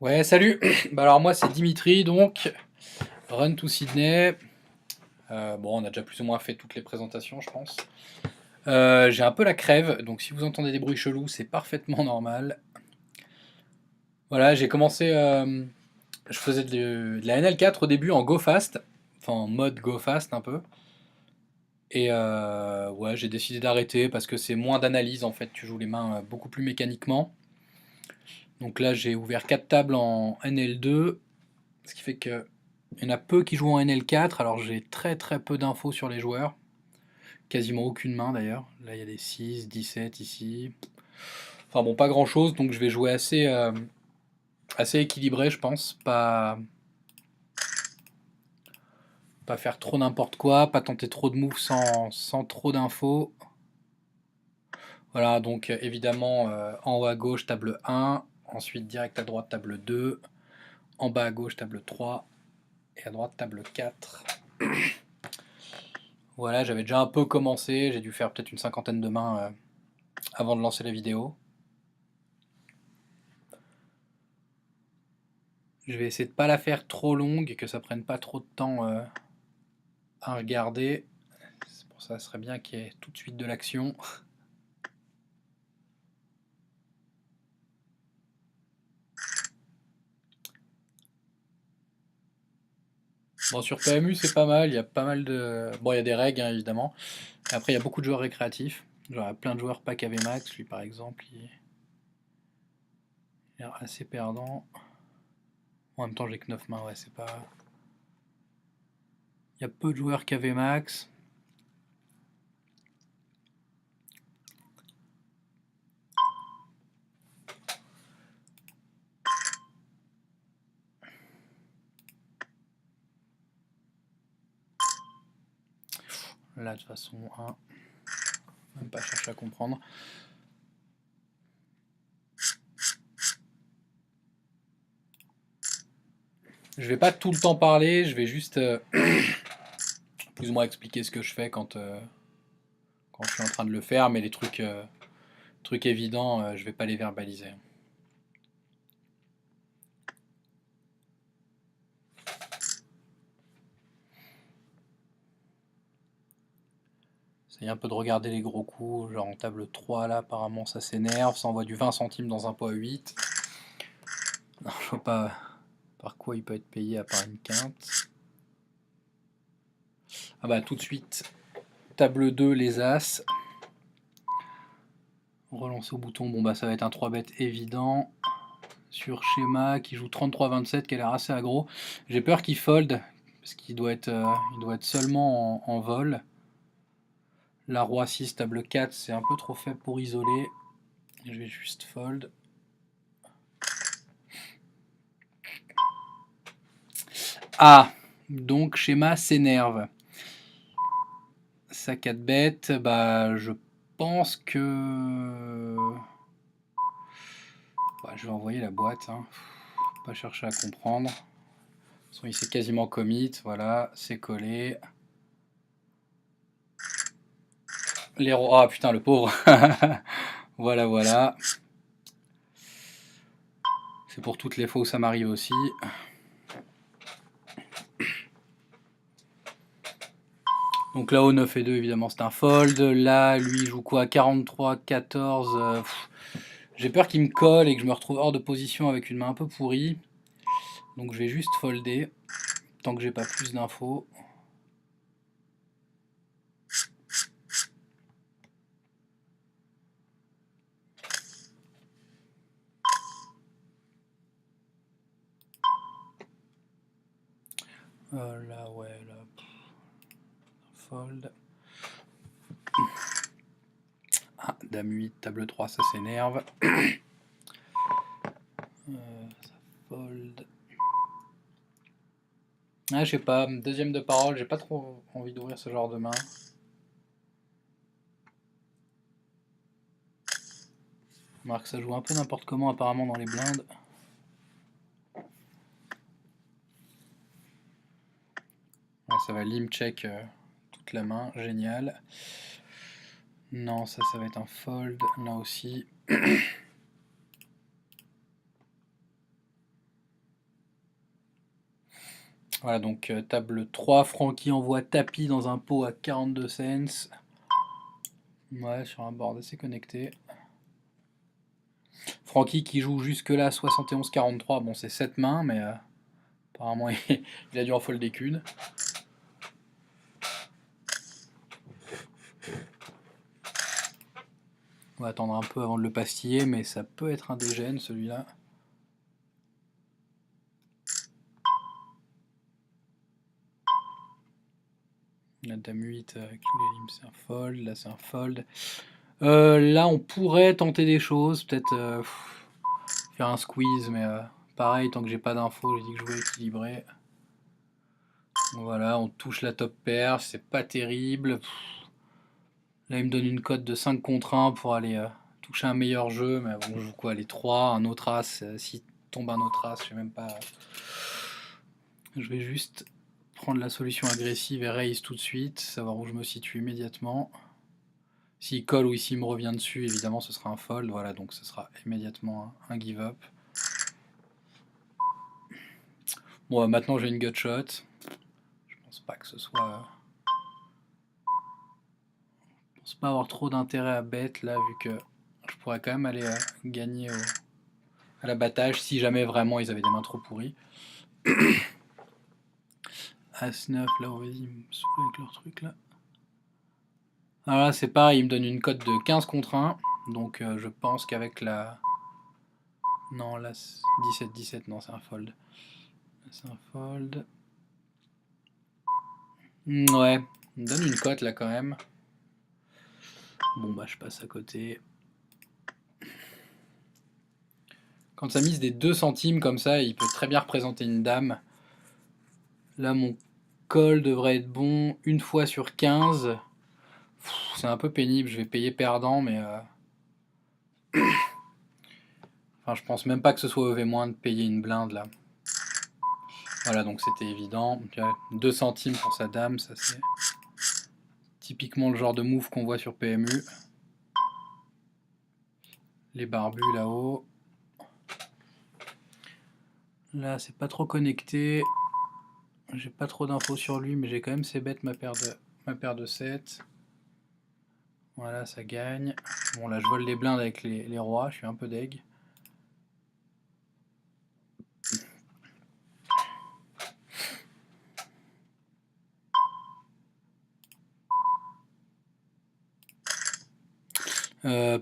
Ouais, salut. Bah alors moi c'est Dimitri, donc Run to Sydney. Bon, on a déjà plus ou moins fait toutes les présentations, je pense. J'ai un peu la crève, donc si vous entendez des bruits chelous, c'est parfaitement normal. Voilà, j'ai commencé, je faisais de la NL4 au début en Go Fast, enfin en mode Go Fast un peu. Et ouais, j'ai décidé d'arrêter parce que c'est moins d'analyse en fait, tu joues les mains beaucoup plus mécaniquement. Donc là j'ai ouvert 4 tables en NL2, ce qui fait que il y en a peu qui jouent en NL4, alors j'ai très très peu d'infos sur les joueurs. Quasiment aucune main d'ailleurs. Là il y a des 6, 17 ici. Enfin bon, pas grand chose, donc je vais jouer assez équilibré, je pense. Pas faire trop n'importe quoi, pas tenter trop de moves sans trop d'infos. Voilà, donc évidemment en haut à gauche table 1, ensuite direct à droite table 2, en bas à gauche table 3 et à droite table 4. Voilà, j'avais déjà un peu commencé, j'ai dû faire peut-être une cinquantaine de mains avant de lancer la vidéo. Je vais essayer de pas la faire trop longue et que ça prenne pas trop de temps à regarder. C'est pour ça, ce serait bien qu'il y ait tout de suite de l'action. Bon, sur PMU, c'est pas mal. Il y a pas mal de. Bon, il y a des règles, hein, évidemment. Et après, il y a beaucoup de joueurs récréatifs. Genre, il y a plein de joueurs pas KV Max. Lui, par exemple, il a l'air assez perdant. En même temps, j'ai que 9 mains, ouais, c'est pas. Il y a peu de joueurs KV Max. Là, de toute façon, même pas chercher à comprendre. Je vais pas tout le temps parler, je vais juste plus ou moins expliquer ce que je fais quand je suis en train de le faire, mais les trucs évidents, je vais pas les verbaliser. Essayez un peu de regarder les gros coups, genre en table 3 là, apparemment ça s'énerve, ça envoie du 20 centimes dans un pot à 8. Non, je vois pas par quoi il peut être payé à part une quinte. Ah bah tout de suite, table 2, les As. Relancer au bouton, bon bah ça va être un 3 bet évident. Sur schéma qui joue 33-27, qui a l'air assez aggro. J'ai peur qu'il fold, parce qu'il doit être seulement en vol. La roi 6, table 4, c'est un peu trop faible pour isoler. Je vais juste fold. Ah, donc schéma s'énerve. Ça 4 bêtes, bah je pense que... Bah, je vais envoyer la boîte, hein. Pas chercher à comprendre. De toute façon, il s'est quasiment commit, voilà, c'est collé. Les rois, ah putain, le pauvre. Voilà, voilà. C'est pour toutes les fois où ça m'arrive aussi. Donc là, au 9 et 2, évidemment, c'est un fold. Là, lui, il joue quoi? 43, 14. J'ai peur qu'il me colle et que je me retrouve hors de position avec une main un peu pourrie. Donc je vais juste folder, tant que j'ai pas plus d'infos. Là, ouais, là. Fold. Ah, dame 8, table 3, ça s'énerve. Ça fold. Ah, je sais pas, deuxième de parole, j'ai pas trop envie d'ouvrir ce genre de main. Remarque, ça joue un peu n'importe comment apparemment dans les blindes. Ouais, ça va limp check toute la main, génial. Non, ça va être un fold, là aussi. Voilà, donc table 3, Francky envoie tapis dans un pot à 42 cents. Ouais, sur un board assez connecté. Francky qui joue jusque-là 71-43. Bon, c'est 7 mains, mais apparemment il a dû en folder qu'une. On va attendre un peu avant de le pastiller, mais ça peut être un dégène celui-là. La dame 8 avec tous les limes, c'est un fold. Là, c'est un fold. Là, on pourrait tenter des choses. Peut-être faire un squeeze, mais pareil, tant que j'ai pas d'infos, j'ai dit que je jouais équilibré. Voilà, on touche la top pair, c'est pas terrible. Là, il me donne une cote de 5 contre 1 pour aller toucher un meilleur jeu. Mais bon, je joue quoi? Les 3, un autre as. S'il tombe un autre as, je sais même pas. Je vais juste prendre la solution agressive et raise tout de suite, savoir où je me situe immédiatement. S'il colle ou s'il me revient dessus, évidemment, ce sera un fold. Voilà, donc ce sera immédiatement un give up. Bon, maintenant j'ai une gut shot. Je pense pas que ce soit. Je pense pas avoir trop d'intérêt à bet là, vu que je pourrais quand même aller gagner à l'abattage si jamais vraiment ils avaient des mains trop pourries. As-9, là, vas-y, ils me saoulent avec leur truc là. Alors là, c'est pareil, il me donne une cote de 15 contre 1. Donc je pense qu'avec la. Non, là, 17-17, non, c'est un fold. C'est un fold. Ouais, il me donne une cote là quand même. Bon, bah, je passe à côté. Quand ça mise des 2 centimes comme ça, il peut très bien représenter une dame. Là, mon call devrait être bon une fois sur 15. C'est un peu pénible, je vais payer perdant, mais. Enfin, je pense même pas que ce soit EV- de payer une blinde là. Voilà, donc c'était évident. 2 centimes pour sa dame, ça c'est typiquement le genre de move qu'on voit sur PMU. Les barbus là-haut. Là, c'est pas trop connecté. J'ai pas trop d'infos sur lui, mais j'ai quand même ses bêtes, ma paire de 7. Voilà, ça gagne. Bon, là, je vole les blindes avec les rois, je suis un peu deg.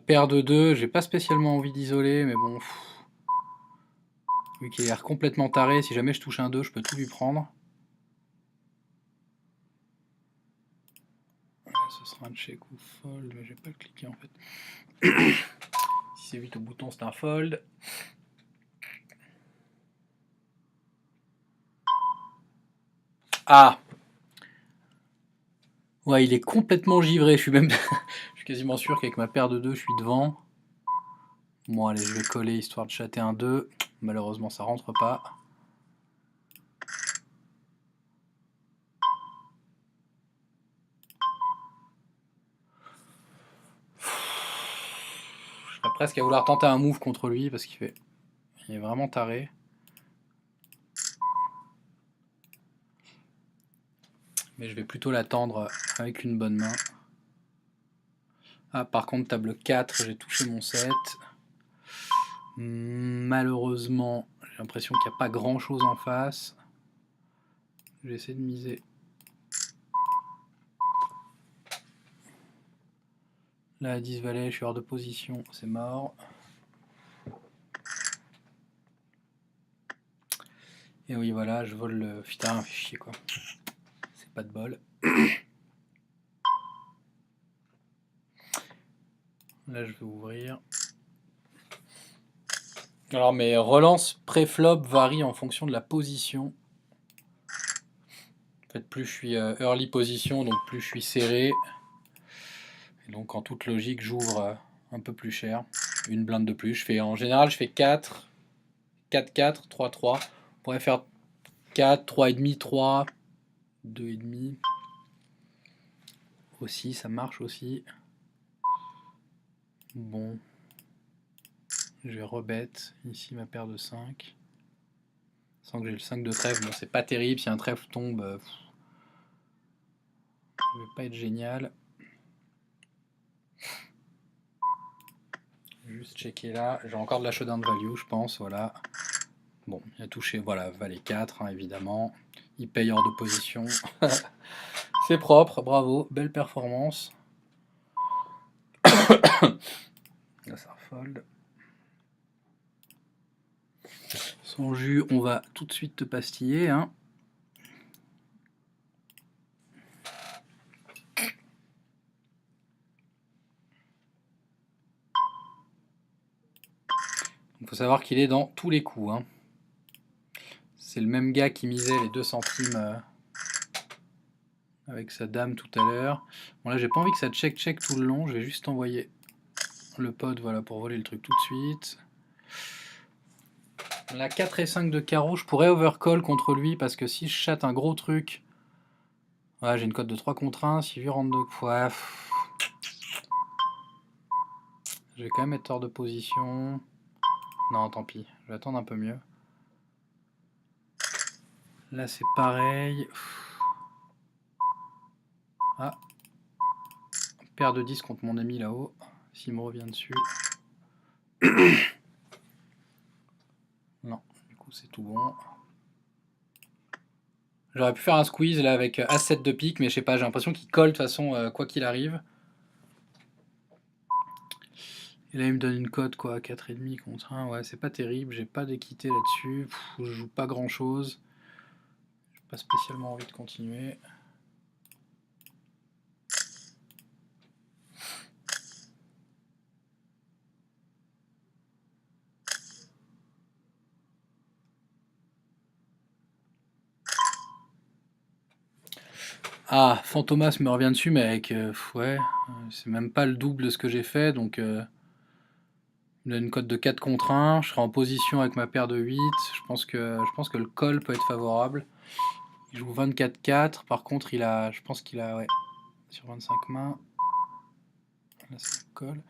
Paire de 2, j'ai pas spécialement envie d'isoler, mais bon. Vu qu'il a l'air complètement taré, si jamais je touche un 2, je peux tout lui prendre. Là, ce sera un check ou fold, mais je vais pas le cliquer en fait. Si c'est 8 au bouton, c'est un fold. Ah! Ouais, il est complètement givré, je suis même. Je suis quasiment sûr qu'avec ma paire de 2, je suis devant. Bon, allez, je vais coller histoire de chatter un 2. Malheureusement, ça rentre pas. Je serais presque à vouloir tenter un move contre lui parce qu'il est vraiment taré. Mais je vais plutôt l'attendre avec une bonne main. Ah, par contre, table 4, j'ai touché mon 7. Malheureusement, j'ai l'impression qu'il n'y a pas grand chose en face. Je vais essayer de miser. Là, à 10 valets, je suis hors de position, c'est mort. Et oui, voilà, je vole le. Putain, fait chier quoi. C'est pas de bol. Là, je vais ouvrir. Alors, mes relances pré-flop varient en fonction de la position. En fait, plus je suis early position, donc plus je suis serré. Et donc, en toute logique, j'ouvre un peu plus cher. Une blinde de plus. En général, je fais 4, 4-4, 3-3. On pourrait faire 4, 3,5, 3, 2,5. Aussi, ça marche aussi. Bon. Je vais rebête ici ma paire de 5. Sans que j'ai le 5 de trèfle, bon c'est pas terrible, si un trèfle tombe, ça va pas être génial. Juste checker là, j'ai encore de la showdown value je pense, voilà. Bon, il a touché, voilà, valet 4 hein, évidemment. Il paye hors de position. C'est propre, bravo, belle performance. Là ça fold. Sans jus, on va tout de suite te pastiller. Hein. Il faut savoir qu'il est dans tous les coups. Hein. C'est le même gars qui misait les 2 centimes avec sa dame tout à l'heure. Bon là j'ai pas envie que ça check tout le long, je vais juste envoyer le pot voilà, pour voler le truc tout de suite. La 4 et 5 de carreau, je pourrais overcall contre lui parce que si je chatte un gros truc, ouais, j'ai une cote de 3 contre 1, si lui rentre de fois, je vais quand même être hors de position. Non, tant pis, je vais attendre un peu mieux. Là c'est pareil. Ah, paire de 10 contre mon ami là-haut, s'il me revient dessus. Non, du coup c'est tout bon. J'aurais pu faire un squeeze là avec As7 de pique, mais je sais pas, j'ai l'impression qu'il colle de toute façon quoi qu'il arrive. Et là il me donne une cote quoi, 4,5 contre 1, ouais c'est pas terrible, j'ai pas d'équité là-dessus, je joue pas grand chose. J'ai pas spécialement envie de continuer. Ah, Fantomas me revient dessus, mais avec, ouais, c'est même pas le double de ce que j'ai fait, donc il me donne une cote de 4 contre 1, je serai en position avec ma paire de 8, je pense que le call peut être favorable. Il joue 24-4, par contre il a, je pense qu'il a, ouais, sur 25 mains, là c'est le call.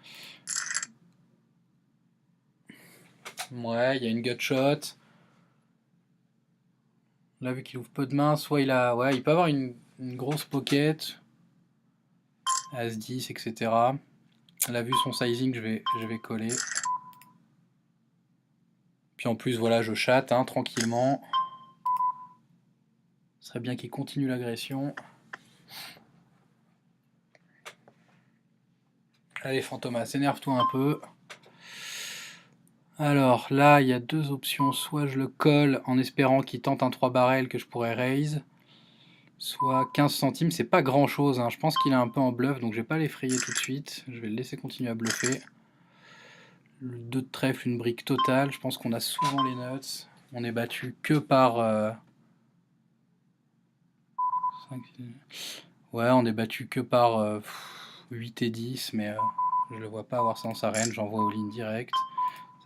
Ouais, il y a une gutshot. Là, vu qu'il ouvre peu de mains, soit il a, ouais, il peut avoir une grosse pocket, As-10, etc. Là, vu son sizing, je vais coller. Puis en plus, voilà, je chatte hein, tranquillement. Ce serait bien qu'il continue l'agression. Allez, Fantomas, énerve-toi un peu. Alors là, il y a deux options. Soit je le colle en espérant qu'il tente un 3 barrels que je pourrais raise. Soit 15 centimes, c'est pas grand chose. Hein. Je pense qu'il est un peu en bluff, donc je vais pas l'effrayer tout de suite. Je vais le laisser continuer à bluffer. Le 2 de trèfle, une brique totale. Je pense qu'on a souvent les nuts. On est battu que par... 5, ouais, on est battu que par 8 et 10, mais je le vois pas avoir ça dans sa range. J'envoie au ligne direct.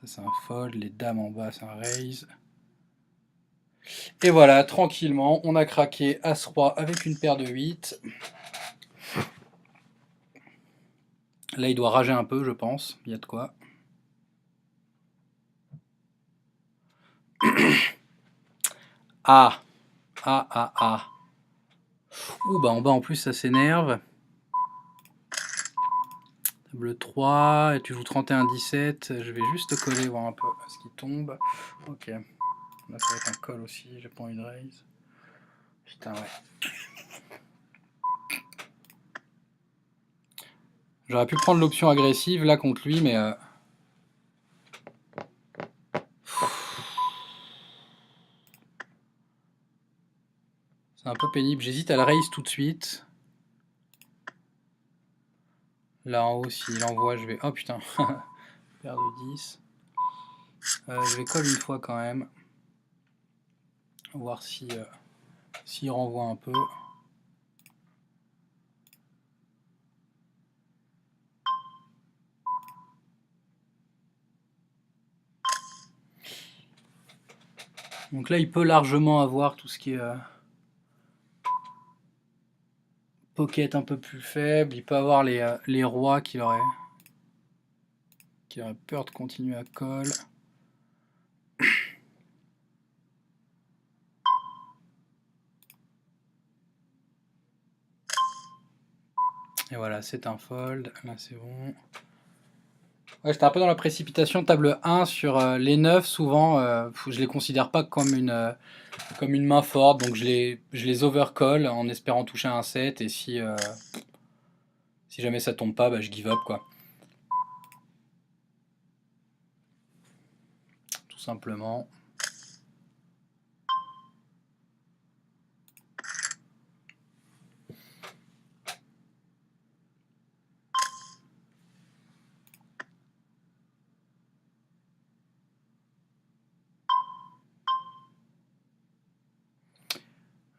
Ça, c'est un fold. Les dames en bas, c'est un raise. Et voilà, tranquillement, on a craqué As-Roi avec une paire de 8. Là, il doit rager un peu, je pense. Il y a de quoi. Ah. Ah, ah, ah. Ouh, bah en bas, en plus, ça s'énerve. Table 3, et tu joues 31-17. Je vais juste coller, voir un peu ce qui tombe. Ok. Là, ça va être un call aussi. J'ai pas envie de raise. Putain, ouais. J'aurais pu prendre l'option agressive là contre lui, mais c'est un peu pénible. J'hésite à la raise tout de suite. Là en haut, s'il envoie, je vais... Oh putain. Paire de 10. Je vais call une fois quand même. Voir si s'il renvoie un peu. Donc là, il peut largement avoir tout ce qui est pocket un peu plus faible. Il peut avoir les rois qui auraient peur de continuer à call. Et voilà, c'est un fold. Là, c'est bon. Ouais, j'étais un peu dans la précipitation. Table 1 sur les 9, souvent, je les considère pas comme une main forte. Donc je les overcall en espérant toucher un 7. Et si jamais ça tombe pas, bah, je give up, quoi. Tout simplement.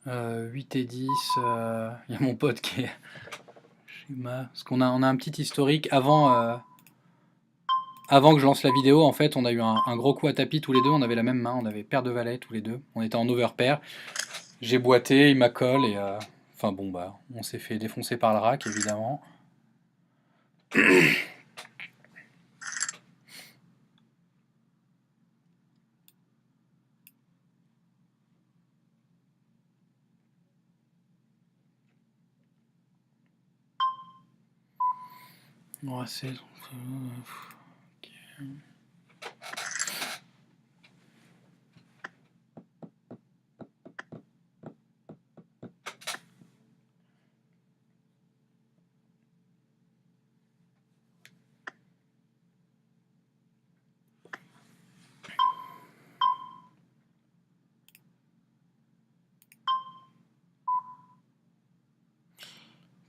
Euh, 8 et 10, il y a mon pote qui est schéma. Parce on a un petit historique. Avant que je lance la vidéo, en fait, on a eu un gros coup à tapis tous les deux. On avait la même main, on avait paire de valets tous les deux. On était en overpair. J'ai boité, il m'a call et enfin bon bah on s'est fait défoncer par le rack évidemment. Ouais, c'est ok.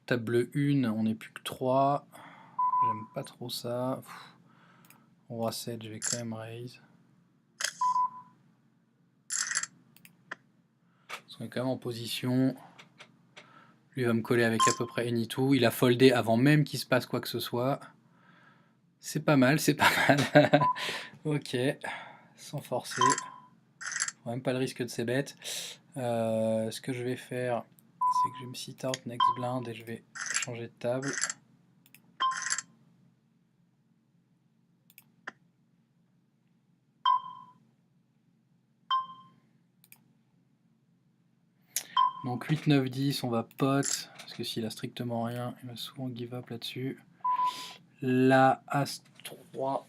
Table 1, on n'est plus que 3. J'aime pas trop ça. Roi 7, je vais quand même raise. On est quand même en position. Lui va me coller avec à peu près any tout. Il a foldé avant même qu'il se passe quoi que ce soit. C'est pas mal, c'est pas mal. Ok, sans forcer. Faut même pas le risque de ses bêtes. Ce que je vais faire, c'est que je vais me sit out next blind et je vais changer de table. Donc 8, 9, 10, on va pot, parce que s'il a strictement rien, il va souvent give up là-dessus. La As 3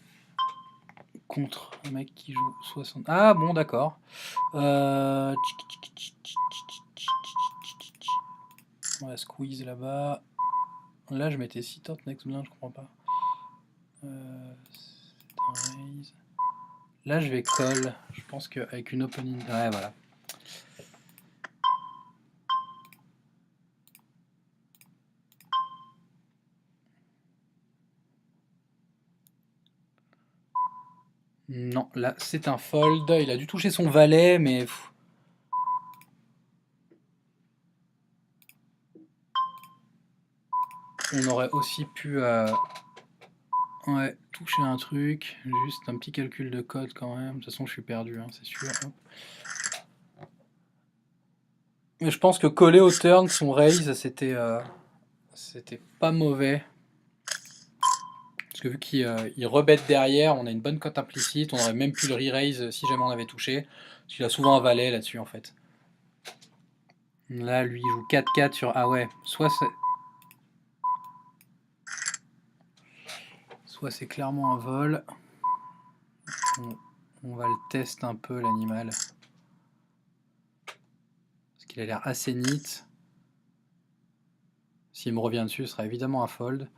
contre un mec qui joue 60. Ah bon, d'accord. On va squeeze là-bas. Là, je mettais sit out next blind, je comprends pas. C'est un raise. Là, je vais call. Je pense qu'avec une opening. Ouais, voilà. Non, là, c'est un fold. Il a dû toucher son valet, mais. On aurait aussi pu ouais, toucher un truc. Juste un petit calcul de code quand même. De toute façon, je suis perdu, hein, c'est sûr. Hop. Mais je pense que coller au turn, son raise, c'était pas mauvais. Parce que vu qu'il rebête derrière, on a une bonne cote implicite. On aurait même pu le re-raise si jamais on avait touché. Parce qu'il a souvent un valet là-dessus en fait. Là, lui, il joue 4-4 sur. Ah ouais, soit c'est clairement un vol. On va le tester un peu, l'animal. Parce qu'il a l'air assez neat. S'il me revient dessus, ce sera évidemment un fold.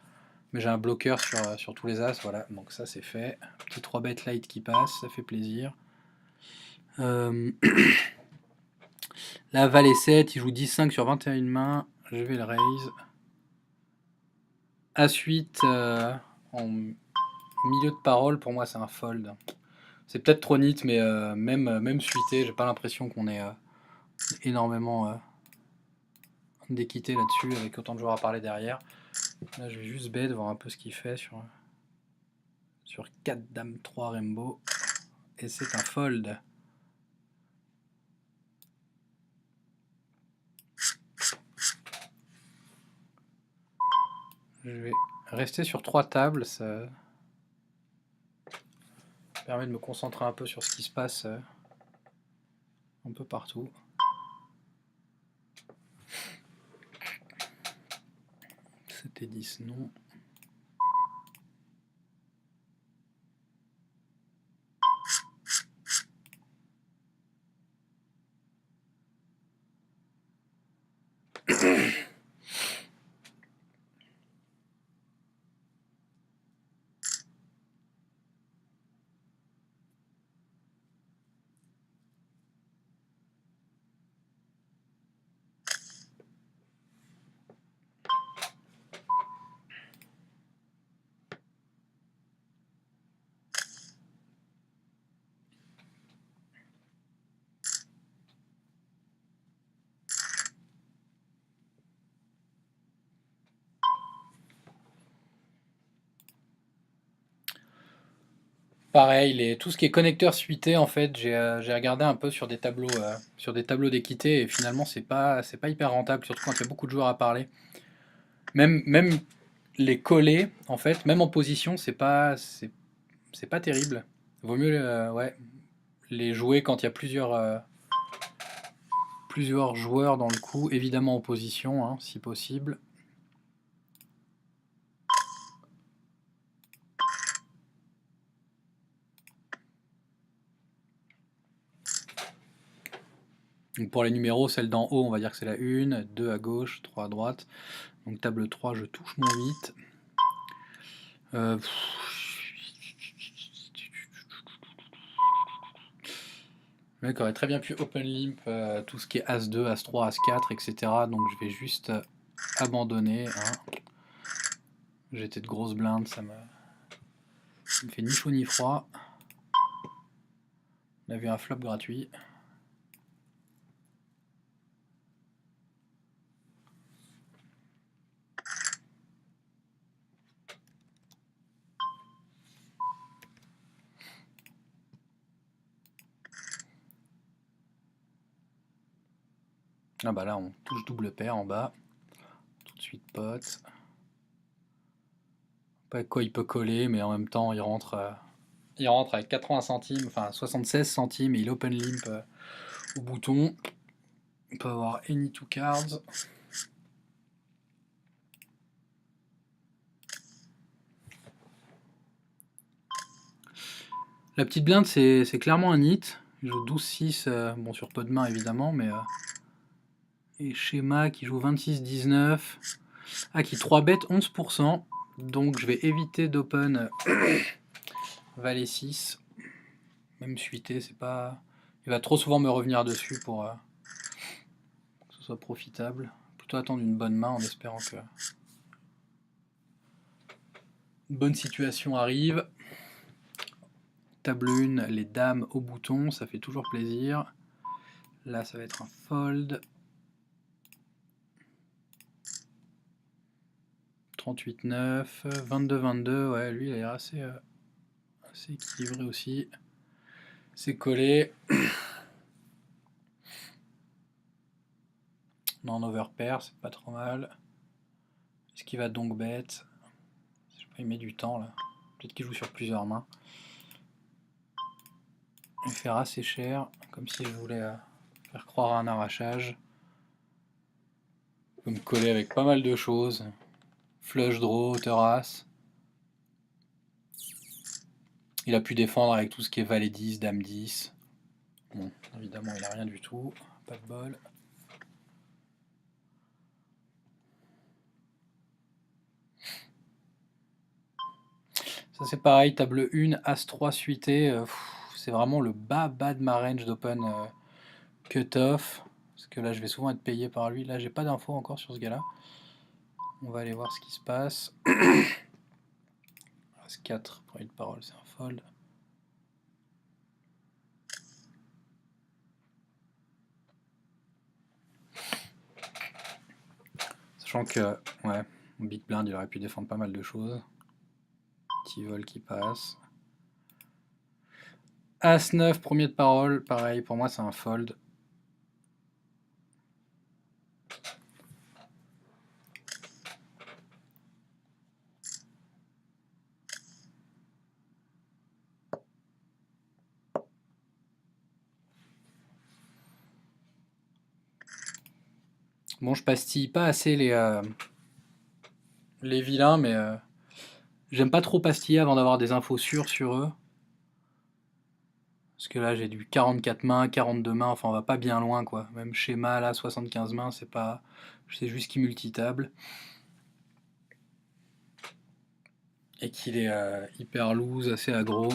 Mais j'ai un bloqueur sur tous les as, voilà. Donc ça, c'est fait. Petit 3 bet light qui passe, ça fait plaisir. Là, valet 7, il joue 10-5 sur 21 mains. Je vais le raise. As-8 en milieu de parole, pour moi, c'est un fold. C'est peut-être trop neat, mais même suité, j'ai pas l'impression qu'on ait énormément d'équité là-dessus, avec autant de joueurs à parler derrière. Là, je vais juste bet, voir un peu ce qu'il fait sur 4 Dame 3 Rainbow. Et c'est un fold. Je vais rester sur 3 tables, ça permet de me concentrer un peu sur ce qui se passe un peu partout. 7 et 10, non. Pareil, tout ce qui est connecteur suité, en fait, j'ai regardé un peu sur des tableaux d'équité et finalement c'est pas hyper rentable, surtout quand il y a beaucoup de joueurs à parler. Même les coller, en fait, même en position, c'est pas terrible. Vaut mieux ouais, les jouer quand il y a plusieurs joueurs dans le coup, évidemment en position, hein, si possible. Donc pour les numéros, celle d'en haut, on va dire que c'est la 1, 2 à gauche, 3 à droite. Donc table 3, je touche mon 8. Le mec aurait très bien pu open limp tout ce qui est As-2, As-3, As-4, etc. Donc je vais juste abandonner. Hein. J'étais de grosses blindes, ça me fait ni chaud ni froid. On a vu un flop gratuit. Ah bah là on touche double paire en bas. Tout de suite pot. Pas quoi il peut coller, mais en même temps il rentre avec 80 centimes, enfin 76 centimes et il open limp au bouton. On peut avoir any two cards. La petite blinde c'est clairement un hit. Il joue 12-6, bon sur peu de mains évidemment, mais et schéma qui joue 26-19. Ah, qui 3 bet 11%. Donc je vais éviter d'open valet 6. Même suité, c'est pas. Il va trop souvent me revenir dessus pour que ce soit profitable. Plutôt attendre une bonne main en espérant que une bonne situation arrive. Table 1, les dames au bouton, ça fait toujours plaisir. Là, ça va être un fold. 38-9, 22-22, ouais, lui il a l'air assez équilibré aussi. C'est collé. Non, overpair, c'est pas trop mal. Est-ce qu'il va donc bet? Je sais pas, il met du temps là. Peut-être qu'il joue sur plusieurs mains. Il fait assez cher, comme si je voulais faire croire à un arrachage. Il peut me coller avec pas mal de choses. Flush draw, terrasse. Il a pu défendre avec tout ce qui est valet 10, dame 10. Bon, évidemment, il a rien du tout. Pas de bol. Ça c'est pareil, table 1, As-3 suité. C'est vraiment le bas de ma range d'open cut-off. Parce que là, je vais souvent être payé par lui. Là, j'ai pas d'infos encore sur ce gars-là. On va aller voir ce qui se passe. As-4, premier de parole, c'est un fold. Sachant que, ouais, big blind, il aurait pu défendre pas mal de choses. Petit vol qui passe. As-9, premier de parole, pareil, pour moi c'est un fold. Bon, je pastille pas assez les vilains, mais j'aime pas trop pastiller avant d'avoir des infos sûres sur eux. Parce que là, j'ai du 44 mains, 42 mains, enfin, on va pas bien loin, quoi. Même schéma, là, 75 mains, c'est pas... C'est juste qu'il multitable. Et qu'il est hyper loose, assez aggro.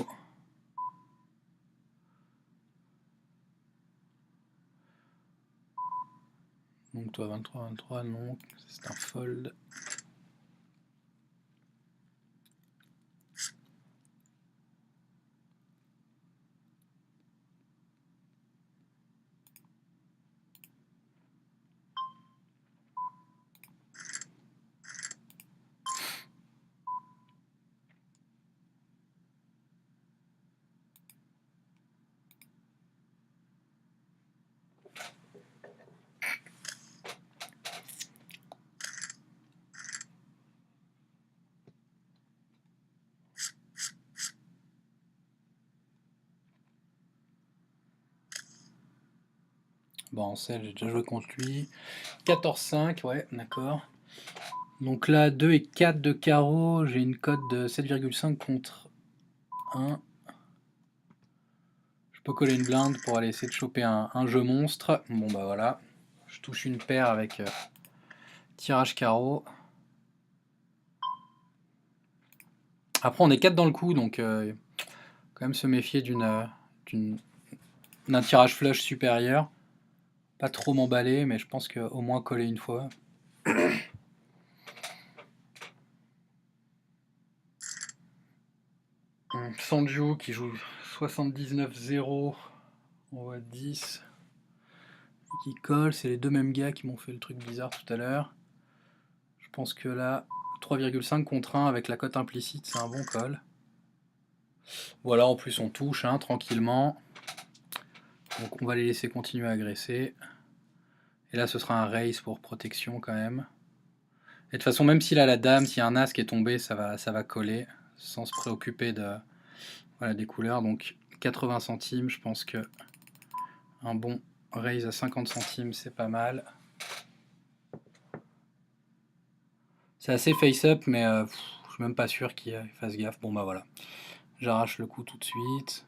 Donc toi 23, non, c'est un fold. Bon, en selle, j'ai déjà joué contre lui. 14-5, ouais, d'accord. Donc là, 2 et 4 de carreau, j'ai une cote de 7,5 contre 1. Je peux coller une blinde pour aller essayer de choper un jeu monstre. Bon bah voilà, je touche une paire avec tirage carreau. Après on est 4 dans le coup, donc quand même se méfier d'un tirage flush supérieur. Pas trop m'emballer, mais je pense qu'au moins coller une fois. Sanju qui joue 79-0, on voit 10. Qui colle, c'est les deux mêmes gars qui m'ont fait le truc bizarre tout à l'heure. Je pense que là, 3,5 contre 1 avec la cote implicite, c'est un bon call. Voilà, en plus on touche hein, tranquillement. Donc on va les laisser continuer à agresser. Et là ce sera un raise pour protection quand même. Et de toute façon, même s'il a la dame, s'il y a un as qui est tombé, ça va coller sans se préoccuper de, voilà, des couleurs. Donc 80 centimes, je pense que un bon raise à 50 centimes, c'est pas mal. C'est assez face-up, mais je suis même pas sûr qu'il fasse gaffe. Bon bah voilà. J'arrache le coup tout de suite.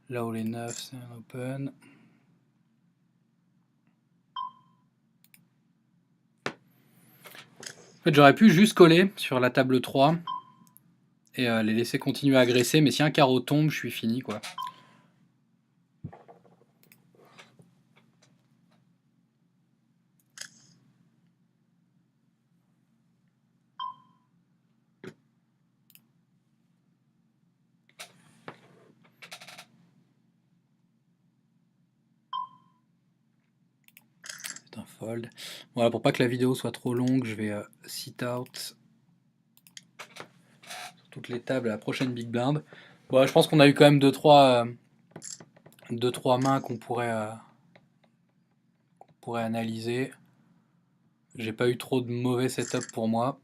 Là où les 9, c'est un open. En fait, j'aurais pu juste coller sur la table 3 et les laisser continuer à agresser, mais si un carreau tombe, je suis fini quoi. C'est un fold. Voilà, pour pas que la vidéo soit trop longue, je vais sit out sur toutes les tables à la prochaine big blind. Bon, je pense qu'on a eu quand même 2-3 mains qu'on pourrait analyser. J'ai pas eu trop de mauvais setup pour moi.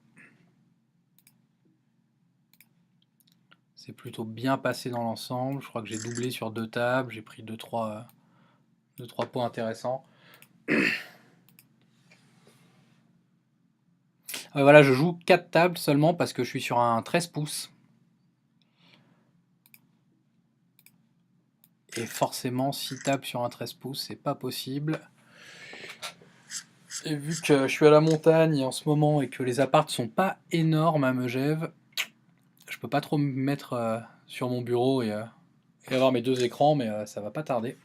C'est plutôt bien passé dans l'ensemble. Je crois que j'ai doublé sur 2 tables. J'ai pris 2-3 points intéressants. Voilà, je joue 4 tables seulement parce que je suis sur un 13 pouces. Et forcément, 6 tables sur un 13 pouces, c'est pas possible. Et vu que je suis à la montagne en ce moment et que les apparts sont pas énormes à Megève, je peux pas trop me mettre sur mon bureau et avoir mes 2 écrans, mais ça va pas tarder.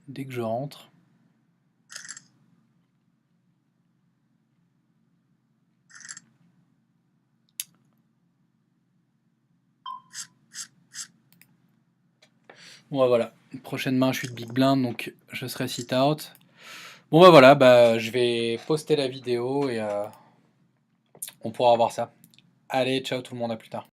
Dès que je rentre. Bon bah voilà, prochaine main je suis de big blind donc je serai sit out. Bon bah voilà, bah, je vais poster la vidéo et on pourra voir ça. Allez, ciao tout le monde, à plus tard.